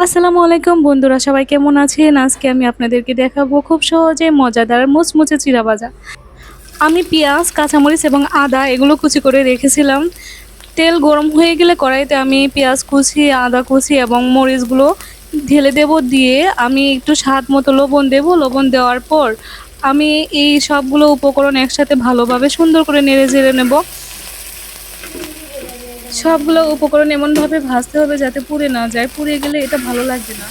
আসসালামু আলাইকুম বন্ধুরা, সবাই কেমন আছেন? আজকে আমি আপনাদেরকে দেখাবো খুব সহজে মজাদার মুচমুচে চিড়া ভাজা। আমি পেঁয়াজ, কাঁচামরিচ এবং আদা এগুলো কুচি করে রেখেছিলাম। তেল গরম হয়ে গেলে কড়াইতে আমি পেঁয়াজ কুচি, আদা কুচি এবং মরিচগুলো ঢেলে দেব। দিয়ে আমি একটু স্বাদ মতো লবণ দেব। লবণ দেওয়ার পর আমি এই সবগুলো উপকরণ একসাথে ভালোভাবে সুন্দর করে নেড়ে চেড়ে নেব। সবগুলো উপকরণ এমনভাবে ভাজতে হবে যাতে পুড়ে না যায়, পুড়ে গেলে এটা ভালো লাগবে না।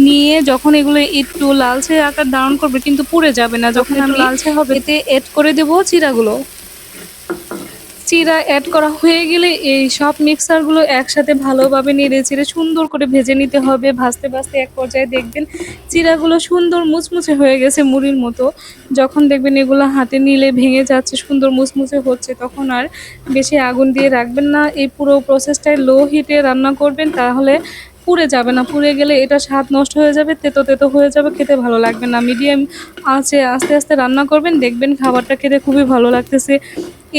নিয়ে যখন এগুলো একটু লালচে আকার ধারণ করবে কিন্তু পুড়ে যাবে না, যখন একটু লালচে হবে এতে অ্যাড করে দেব চিড়াগুলো। চিড়া অ্যাড করা হয়ে গেলে এই সব মিক্সারগুলো একসাথে ভালোভাবে নেড়ে চেড়ে সুন্দর করে ভেজে নিতে হবে। ভাজতে ভাজতে এক পর্যায়ে দেখবেন চিড়াগুলো সুন্দর মুচমুচে হয়ে গেছে মুড়ির মতো। যখন দেখবেন এগুলো হাতে নিলে ভেঙে যাচ্ছে, সুন্দর মুচমুচে হচ্ছে, তখন আর বেশি আগুন দিয়ে রাখবেন না। এই পুরো প্রসেসটাই লো হিটে রান্না করবেন, তাহলে পুড়ে যাবে না। পুড়ে গেলে এটা স্বাদ নষ্ট হয়ে যাবে, তেতো তেতো হয়ে যাবে, খেতে ভালো লাগবে না। মিডিয়াম আঁচে আস্তে আস্তে রান্না করবেন, দেখবেন খাবারটা খেতে খুবই ভালো লাগতেছে।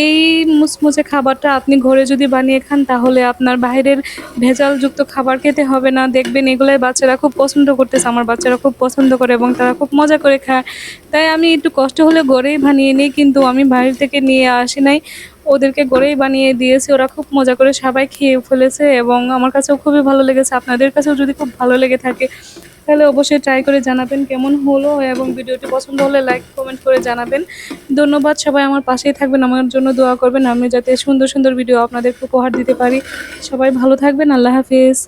এই মুচমুচে খাবারটা আপনি ঘরে যদি বানিয়ে খান তাহলে আপনার বাইরের ভেজালযুক্ত খাবার খেতে হবে না। দেখবেন এগুলাই বাচ্চারা খুব পছন্দ করতেছে, আমার বাচ্চারা খুব পছন্দ করে এবং তারা খুব মজা করে খায়। তাই আমি একটু কষ্ট হলে ঘরেই বানিয়ে নিই, কিন্তু আমি বাইরে থেকে নিয়ে আসি নাই, ওদেরকে ঘরেই বানিয়ে দিয়েছি। ওরা খুব মজা করে সবাই খেয়ে ফেলেছে এবং আমার কাছেও খুবই ভালো লেগেছে। আপনাদের কাছেও যদি খুব ভালো লেগে থাকে তাহলে অবশ্যই ট্রাই করে জানাবেন কেমন হলো, এবং ভিডিওটি পছন্দ হলে লাইক কমেন্ট করে জানাবেন। ধন্যবাদ। সবাই আমার পাশেই থাকবেন, আমার জন্য দোয়া করবেন, আমি যাতে সুন্দর সুন্দর ভিডিও আপনাদেরকে উপহার দিতে পারি। সবাই ভালো থাকবেন। আল্লাহ হাফিজ।